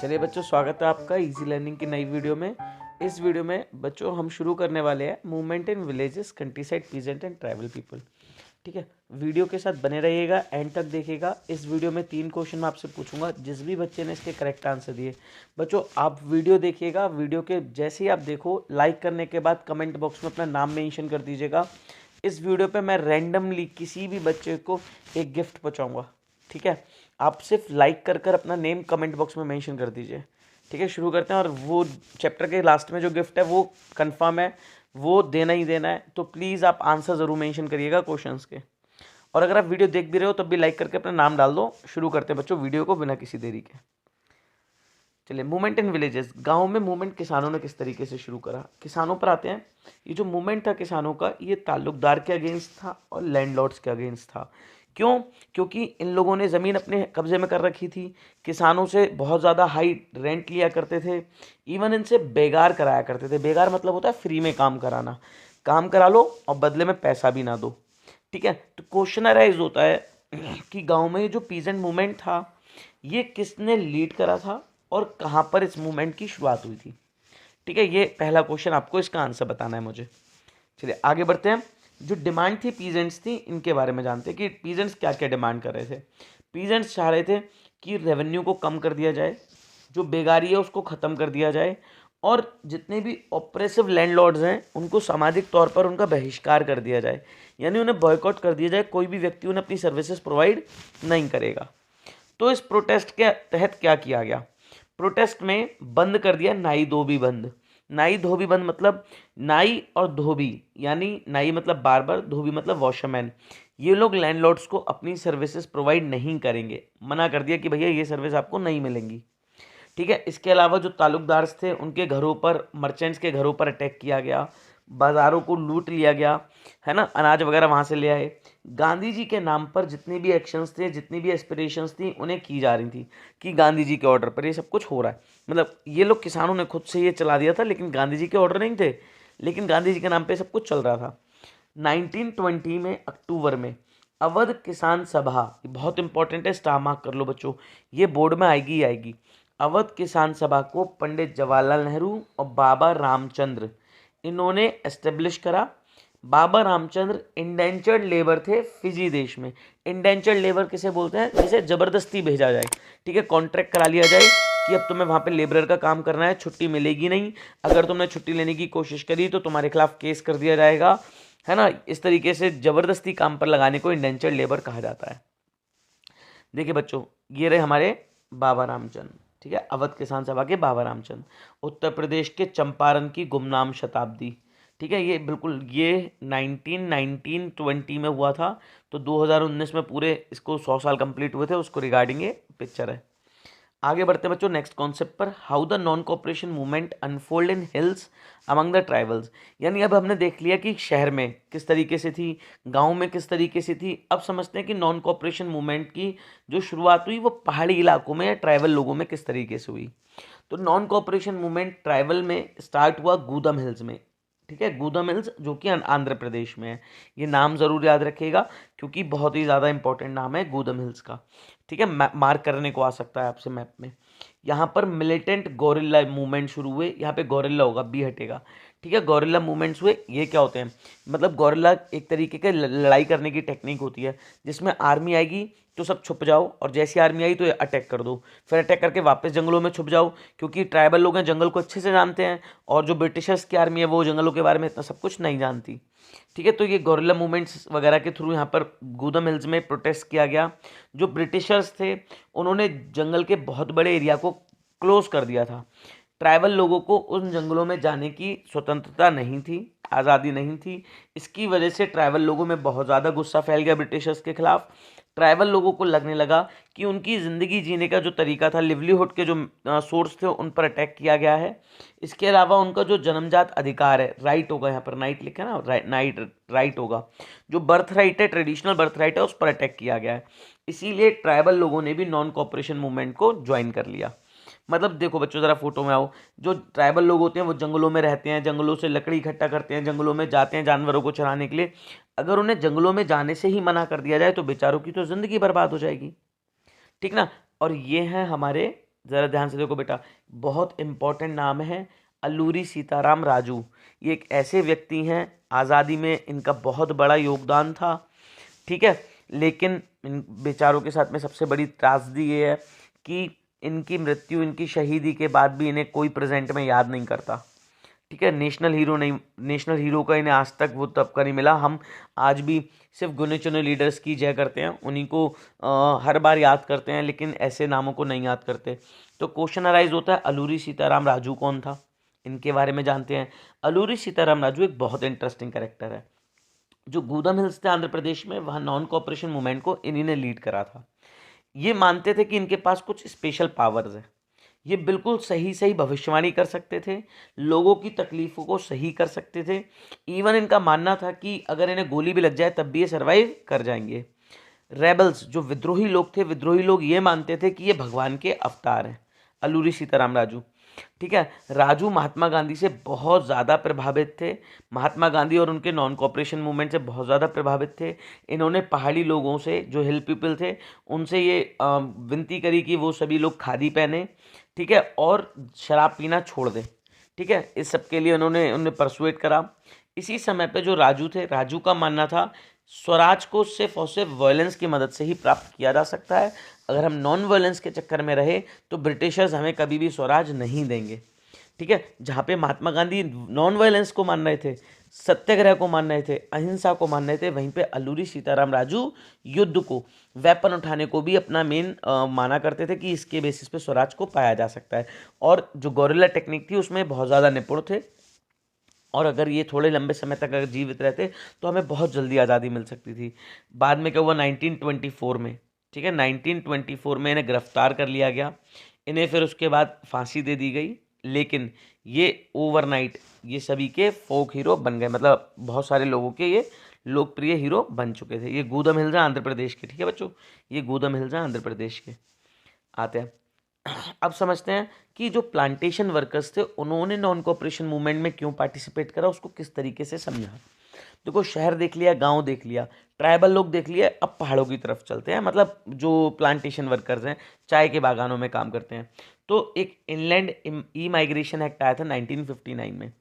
चलिए बच्चों, स्वागत है आपका इजी लर्निंग की नई वीडियो में। इस वीडियो में बच्चों हम शुरू करने वाले हैं movement in villages, country side, peasant and tribal people. ठीक है, वीडियो के साथ बने रहिएगा, एंड तक देखिएगा। इस वीडियो में 3 क्वेश्चन मैं आपसे पूछूंगा, जिस भी बच्चे ने इसके करेक्ट आंसर दिए। बच्चों आप वीडियो देखिएगा, वीडियो के जैसे ही आप देखो, लाइक करने के बाद कमेंट बॉक्स में अपना नाम मेंशन कर दीजिएगा। इस वीडियो पे मैं रैंडमली किसी भी बच्चे को एक गिफ्ट पहुंचाऊंगा। ठीक है, आप सिर्फ लाइक कर कर अपना नेम कमेंट बॉक्स में मेंशन कर दीजिए। ठीक है, शुरू करते हैं। और वो चैप्टर के लास्ट में जो गिफ्ट है वो कंफर्म है, वो देना ही देना है। तो प्लीज़ आप आंसर ज़रूर मेंशन करिएगा क्वेश्चंस के। और अगर आप वीडियो देख भी रहे हो तब भी लाइक करके अपना नाम डाल दो। शुरू करते हैं बच्चों वीडियो को बिना किसी देरी के। चलिए, मूवमेंट इन विलेजेस, गाँव में मूवमेंट किसानों ने किस तरीके से शुरू करा। किसानों पर आते हैं। ये जो मूवमेंट था किसानों का, ये ताल्लुकदार के अगेंस्ट था और लैंडलॉर्ड्स के अगेंस्ट था। क्यों? क्योंकि इन लोगों ने ज़मीन अपने कब्जे में कर रखी थी, किसानों से बहुत ज़्यादा हाई रेंट लिया करते थे, इवन इनसे बेगार कराया करते थे। बेगार मतलब होता है फ्री में काम कराना, काम करा लो और बदले में पैसा भी ना दो। ठीक है, तो क्वेश्चन अराइज होता है कि गांव में जो पीजेंट मूवमेंट था, ये किसने लीड करा था और कहाँ पर इस मूवमेंट की शुरुआत हुई थी। ठीक है, ये पहला क्वेश्चन, आपको इसका आंसर बताना है मुझे। चलिए आगे बढ़ते हैं। जो डिमांड थी पीजेंट्स थी, इनके बारे में जानते हैं कि पीजेंट्स क्या क्या डिमांड कर रहे थे। पीजेंट्स चाह रहे थे कि रेवेन्यू को कम कर दिया जाए, जो बेगारी है उसको ख़त्म कर दिया जाए, और जितने भी ऑपरेसिव लैंडलॉर्ड्स हैं उनको सामाजिक तौर पर उनका बहिष्कार कर दिया जाए, यानी उन्हें बॉयकॉट कर दिया जाए। कोई भी व्यक्ति उन्हें अपनी सर्विसेज प्रोवाइड नहीं करेगा। तो इस प्रोटेस्ट के तहत क्या किया गया? प्रोटेस्ट में बंद कर दिया नाई धोबी बंद। नाई धोबी बंद मतलब नाई और धोबी, यानी नाई मतलब बार्बर, धोबी मतलब वॉशरमैन, ये लोग लैंडलॉर्ड्स को अपनी सर्विसेज प्रोवाइड नहीं करेंगे। मना कर दिया कि भैया ये सर्विस आपको नहीं मिलेंगी। ठीक है, इसके अलावा जो ताल्लुकदार थे उनके घरों पर, मर्चेंट्स के घरों पर अटैक किया गया, बाज़ारों को लूट लिया गया, है ना, अनाज वगैरह वहाँ से ले आए। गांधी जी के नाम पर जितने भी एक्शंस थे, जितनी भी एस्पिरेशंस थी, उन्हें की जा रही थी कि गांधी जी के ऑर्डर पर ये सब कुछ हो रहा है। मतलब ये लोग किसानों ने खुद से ये चला दिया था, लेकिन गांधी जी के ऑर्डर नहीं थे, लेकिन गांधी जी के नाम पे सब कुछ चल रहा था। 1920 में अक्टूबर में अवध किसान सभा, बहुत इंपॉर्टेंट है, स्टार मार्क कर लो बच्चों, ये बोर्ड में आएगी ही आएगी। अवध किसान सभा को पंडित जवाहरलाल नेहरू और बाबा रामचंद्र, इन्होंने एस्टेब्लिश करा। बाबा रामचंद्र इंडेंचर्ड लेबर थे फिजी देश में। इंडेंचर्ड लेबर किसे बोलते हैं? जिसे ज़बरदस्ती भेजा जाए। ठीक है, कॉन्ट्रैक्ट करा लिया जाए कि अब तुम्हें वहाँ पे लेबरर का काम करना है, छुट्टी मिलेगी नहीं, अगर तुमने छुट्टी लेने की कोशिश करी तो तुम्हारे खिलाफ केस कर दिया जाएगा, है ना। इस तरीके से ज़बरदस्ती काम पर लगाने को इंडेंचर्ड लेबर कहा जाता है। देखिए बच्चों, ये रहे हमारे बाबा रामचंद्र। ठीक है, अवध किसान सभा के बाबा रामचंद्र। उत्तर प्रदेश के चंपारण की गुमनाम शताब्दी। ठीक है, ये बिल्कुल ये 1920 में हुआ था, तो 2019 में पूरे इसको 100 साल कंप्लीट हुए थे, उसको रिगार्डिंग ये पिक्चर है। आगे बढ़ते हैं बच्चों नेक्स्ट कॉन्सेप्ट पर। How the non cooperation movement unfold in hills among the tribals. यानी अब हमने देख लिया कि शहर में किस तरीके से थी, गांव में किस तरीके से थी। अब समझते हैं कि नॉन कॉपरेशन मूवमेंट की जो शुरुआत हुई वो पहाड़ी इलाकों में या ट्राइबल लोगों में किस तरीके से हुई। तो नॉन कॉपरेशन मूवमेंट ट्राइबल में स्टार्ट हुआ गूदम हिल्स में। ठीक है, गूदम हिल्स जो कि आंध्र प्रदेश में है। ये नाम ज़रूर याद रखिएगा क्योंकि बहुत ही ज़्यादा इंपॉर्टेंट नाम है गूदम हिल्स का। ठीक है, मार्क करने को आ सकता है आपसे मैप में। यहाँ पर मिलिटेंट गोरिल्ला मूवमेंट शुरू हुए। यहाँ पे गोरिल्ला होगा, बी हटेगा। ठीक है, गोरिल्ला मूवमेंट्स हुए। ये क्या होते हैं? मतलब गोरिल्ला एक तरीके के लड़ाई करने की टेक्निक होती है, जिसमें आर्मी आएगी तो सब छुप जाओ, और जैसी आर्मी आई तो अटैक कर दो, फिर अटैक करके वापस जंगलों में छुप जाओ, क्योंकि ट्राइबल लोग हैं, जंगल को अच्छे से जानते हैं, और जो ब्रिटिशर्स की आर्मी है वो जंगलों के बारे में इतना सब कुछ नहीं जानती। ठीक है, तो ये गोरिल्ला मूवमेंट्स वगैरह के थ्रू यहाँ पर गूदम हिल्स में प्रोटेस्ट किया गया। जो ब्रिटिशर्स थे उन्होंने जंगल के बहुत बड़े एरिया को क्लोज कर दिया था। ट्राइबल लोगों को उन जंगलों में जाने की स्वतंत्रता नहीं थी, आज़ादी नहीं थी। इसकी वजह से ट्राइबल लोगों में बहुत ज़्यादा गुस्सा फैल गया ब्रिटिशर्स के खिलाफ। ट्राइबल लोगों को लगने लगा कि उनकी ज़िंदगी जीने का जो तरीका था, लिवलीहुड के जो सोर्स थे, उन पर अटैक किया गया है। इसके अलावा उनका जो जन्मजात अधिकार है, राइट होगा, यहाँ पर नाइट लिखा है ना, नाइट राइट होगा, जो बर्थ राइट है, ट्रेडिशनल बर्थ राइट है, उस पर अटैक किया गया है। इसीलिए ट्राइबल लोगों ने भी नॉन कॉपरेशन मूवमेंट को ज्वाइन कर लिया। मतलब देखो बच्चों, ज़रा फोटो में आओ। जो ट्राइबल लोग होते हैं वो जंगलों में रहते हैं, जंगलों से लकड़ी इकट्ठा करते हैं, जंगलों में जाते हैं जानवरों को चराने के लिए। अगर उन्हें जंगलों में जाने से ही मना कर दिया जाए तो बेचारों की तो ज़िंदगी बर्बाद हो जाएगी। ठीक ना। और ये हैं हमारे ज़रा ध्यान से देखो बेटा, बहुत इम्पोर्टेंट नाम है अल्लूरी सीताराम राजू। ये एक ऐसे व्यक्ति हैं, आज़ादी में इनका बहुत बड़ा योगदान था, ठीक है। लेकिन इन बेचारों के साथ में सबसे बड़ी त्रासदी ये है कि इनकी मृत्यु, इनकी शहीदी के बाद भी इन्हें कोई प्रेजेंट में याद नहीं करता, ठीक है। नेशनल हीरो नहीं, नेशनल हीरो का इन्हें आज तक वो तबका नहीं मिला। हम आज भी सिर्फ गिने चुने लीडर्स की जय करते हैं, उन्हीं को हर बार याद करते हैं, लेकिन ऐसे नामों को नहीं याद करते। तो क्वेश्चन अराइज होता है, अल्लूरी सीताराम राजू कौन था, इनके बारे में जानते हैं। अल्लूरी सीताराम राजू एक बहुत इंटरेस्टिंग कैरेक्टर है। जो गूदम हिल्स थे आंध्र प्रदेश में, वहाँ नॉन कोऑपरेशन मूवमेंट को इन्हीं ने लीड करा था। ये मानते थे कि इनके पास कुछ स्पेशल पावर्स है। ये बिल्कुल सही सही भविष्यवाणी कर सकते थे, लोगों की तकलीफ़ों को सही कर सकते थे। इवन इनका मानना था कि अगर इन्हें गोली भी लग जाए तब भी ये सर्वाइव कर जाएंगे। रेबल्स, जो विद्रोही लोग थे, विद्रोही लोग ये मानते थे कि ये भगवान के अवतार हैं, अल्लूरी सीताराम राजू, ठीक है। राजू महात्मा गांधी से बहुत ज़्यादा प्रभावित थे, महात्मा गांधी और उनके नॉन कोऑपरेशन मूवमेंट से बहुत ज़्यादा प्रभावित थे। इन्होंने पहाड़ी लोगों से, जो हिल पीपल थे, उनसे ये विनती करी कि वो सभी लोग खादी पहने, ठीक है, और शराब पीना छोड़ दें, ठीक है। इस सब के लिए उन्होंने उन्हें परसुएट करा। इसी समय पे जो राजू थे, राजू का मानना था स्वराज को सिर्फ और सिर्फ वायलेंस की मदद से ही प्राप्त किया जा सकता है। अगर हम नॉन वायलेंस के चक्कर में रहे तो ब्रिटिशर्स हमें कभी भी स्वराज नहीं देंगे, ठीक है। जहाँ पे महात्मा गांधी नॉन वायलेंस को मान रहे थे, सत्याग्रह को मान रहे थे, अहिंसा को मान रहे थे, वहीं पे अल्लूरी सीताराम राजू युद्ध को, वेपन उठाने को भी अपना मेन माना करते थे कि इसके बेसिस पे स्वराज को पाया जा सकता है। और जो गोरिल्ला टेक्निक थी उसमें बहुत ज़्यादा निपुण थे, और अगर ये थोड़े लंबे समय तक अगर जीवित रहते तो हमें बहुत जल्दी आज़ादी मिल सकती थी। बाद में क्या हुआ, 1924 में, ठीक है, 1924 में इन्हें गिरफ्तार कर लिया गया। इन्हें फिर उसके बाद फांसी दे दी गई। लेकिन ये ओवरनाइट ये सभी के फोक हीरो बन गए, मतलब बहुत सारे लोगों के ये लोकप्रिय हीरो बन चुके थे। ये गूदम हिल्स आंध्र प्रदेश के, ठीक है बच्चों, ये गूदम हिल्स आंध्र प्रदेश के आते हैं। अब समझते हैं कि जो प्लांटेशन वर्कर्स थे उन्होंने नॉन कोऑपरेशन मूवमेंट में क्यों पार्टिसिपेट करा, उसको किस तरीके से समझा। देखो, शहर देख लिया, गांव देख लिया, ट्राइबल लोग देख लिया, अब पहाड़ों की तरफ चलते हैं। मतलब जो प्लांटेशन वर्कर्स हैं, चाय के बागानों में काम करते हैं। तो एक इनलैंड ई माइग्रेशन एक्ट आया था 1959 में।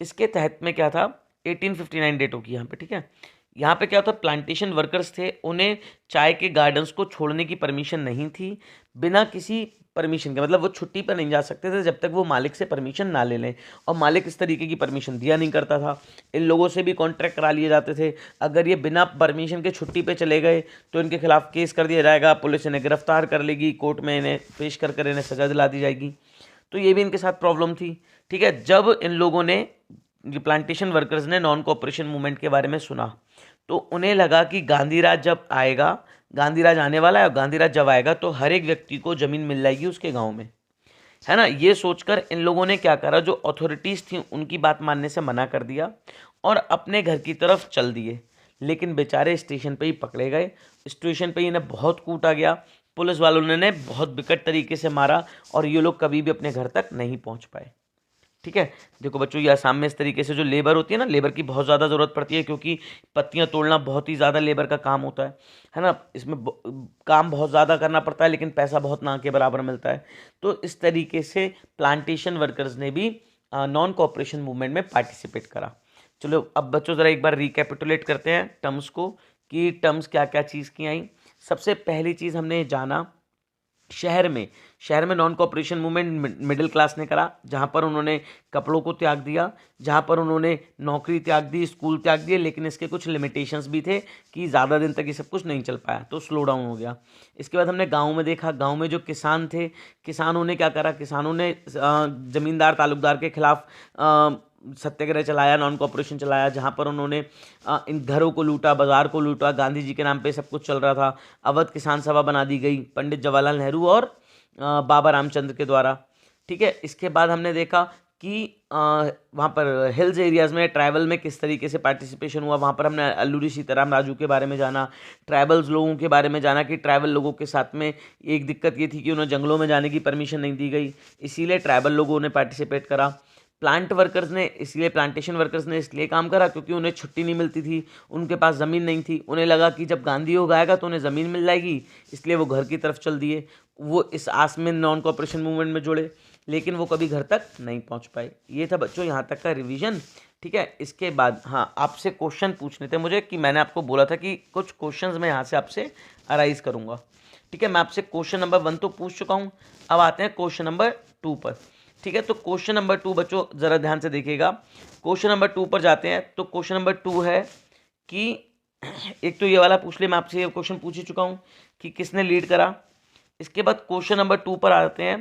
इसके तहत में क्या था, 1859 डेट होगी यहाँ पे, ठीक है। यहाँ पे क्या होता, प्लांटेशन वर्कर्स थे, उन्हें चाय के गार्डन्स को छोड़ने की परमिशन नहीं थी, बिना किसी परमिशन के, मतलब वो छुट्टी पर नहीं जा सकते थे जब तक वो मालिक से परमिशन ना ले लें। और मालिक इस तरीके की परमिशन दिया नहीं करता था। इन लोगों से भी कॉन्ट्रैक्ट करा लिए जाते थे। अगर ये बिना परमिशन के छुट्टी पे चले गए तो इनके खिलाफ केस कर दिया जाएगा, पुलिस इन्हें गिरफ्तार कर लेगी, कोर्ट में इन्हें पेश कर कर इन्हें सजा दिला दी जाएगी। तो ये भी इनके साथ प्रॉब्लम थी, ठीक है। जब इन लोगों ने, ये प्लांटेशन वर्कर्स ने नॉन कोऑपरेशन मूवमेंट के बारे में सुना तो उन्हें लगा कि गांधी राज जब आएगा, गांधी राज आने वाला है, और गांधी राज जब आएगा तो हर एक व्यक्ति को ज़मीन मिल जाएगी उसके गांव में, है ना। ये सोचकर इन लोगों ने क्या करा, जो अथॉरिटीज़ थी उनकी बात मानने से मना कर दिया और अपने घर की तरफ चल दिए। लेकिन बेचारे स्टेशन पे ही पकड़े गए। स्टेशन पे इन्हें बहुत कूटा गया, पुलिस वालों ने बहुत विकट तरीके से मारा, और ये लोग कभी भी अपने घर तक नहीं पहुंच पाए, ठीक है। देखो बच्चों, ये आसाम में इस तरीके से जो लेबर होती है ना, लेबर की बहुत ज़्यादा ज़रूरत पड़ती है, क्योंकि पत्तियां तोड़ना बहुत ही ज़्यादा लेबर का काम होता है ना। इसमें काम बहुत ज़्यादा करना पड़ता है, लेकिन पैसा बहुत ना के बराबर मिलता है। तो इस तरीके से प्लांटेशन वर्कर्स ने भी नॉन कोऑपरेशन मूवमेंट में पार्टिसिपेट करा। चलो अब बच्चों ज़रा एक बार रिकैपिटुलेट करते हैं टर्म्स को, कि टर्म्स क्या क्या चीज़ की आई। सबसे पहली चीज़ हमने जाना, शहर में non cooperation movement middle class ने करा, जहाँ पर उन्होंने कपड़ों को त्याग दिया, जहाँ पर उन्होंने नौकरी त्याग दी, स्कूल त्याग दिए। लेकिन इसके कुछ लिमिटेशंस भी थे कि ज़्यादा दिन तक ये सब कुछ नहीं चल पाया, तो स्लो डाउन हो गया। इसके बाद हमने गाँव में देखा, गाँव में जो किसान थे, किसानों ने क्या करा, किसानों ने ज़मींदार तालुकदार के खिलाफ सत्याग्रह चलाया, नॉन कोऑपरेशन चलाया, जहाँ पर उन्होंने इन घरों को लूटा, बाजार को लूटा। गांधी जी के नाम पे सब कुछ चल रहा था। अवध किसान सभा बना दी गई पंडित जवाहरलाल नेहरू और बाबा रामचंद्र के द्वारा, ठीक है। इसके बाद हमने देखा कि वहाँ पर हिल्स एरियाज़ में ट्राइबल में किस तरीके से पार्टिसिपेशन हुआ। वहाँ पर हमने अल्लूरी सीताराम राजू के बारे में जाना, ट्राइबल्स लोगों के बारे में जाना कि ट्राइबल लोगों के साथ में एक दिक्कत ये थी कि उन्हें जंगलों में जाने की परमिशन नहीं दी गई, इसीलिए ट्राइबल लोगों ने पार्टिसिपेट करा। प्लांट वर्कर्स ने इसलिए प्लांटेशन वर्कर्स ने इसलिए काम करा क्योंकि उन्हें छुट्टी नहीं मिलती थी, उनके पास ज़मीन नहीं थी, उन्हें लगा कि जब गांधी योग आएगा तो उन्हें ज़मीन मिल जाएगी, इसलिए वो घर की तरफ चल दिए। वो इस आस में नॉन कॉपरेशन मूवमेंट में जुड़े, लेकिन वो कभी घर तक नहीं पहुंच पाए। ये था बच्चों यहाँ तक का रिवीजन। ठीक है, इसके बाद हाँ आपसे क्वेश्चन पूछने थे मुझे, कि मैंने आपको बोला था कि कुछ क्वेश्चंस मैं यहाँ से आपसे अराइज करूँगा। ठीक है, मैं आपसे क्वेश्चन नंबर 1 तो पूछ चुका हूँ, अब आते हैं क्वेश्चन नंबर 2 पर। ठीक है, तो क्वेश्चन नंबर 2 बच्चों ज़रा ध्यान से देखिएगा। क्वेश्चन नंबर 2 पर जाते हैं। तो क्वेश्चन नंबर 2 है कि एक तो ये वाला पूछ ले, मैं आपसे ये क्वेश्चन पूछ ही चुका हूँ कि किसने लीड करा। इसके बाद क्वेश्चन नंबर 2 पर आते हैं।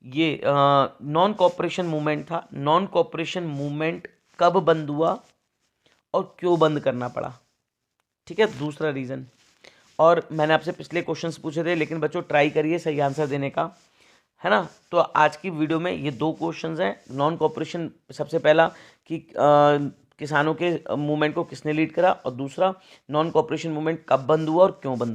ये नॉन कॉपरेशन मूवमेंट था। नॉन कॉपरेशन मूवमेंट कब बंद हुआ और क्यों बंद करना पड़ा। ठीक है, दूसरा रीज़न। और मैंने आपसे पिछले क्वेश्चंस पूछे थे, लेकिन बच्चों ट्राई करिए सही आंसर देने का, है ना। तो आज की वीडियो में ये 2 क्वेश्चंस हैं। नॉन कॉपरेशन सबसे पहला कि किसानों के मूवमेंट को किसने लीड करा, और दूसरा नॉन कॉपरेशन मूवमेंट कब बंद हुआ और क्यों बंद हुआ।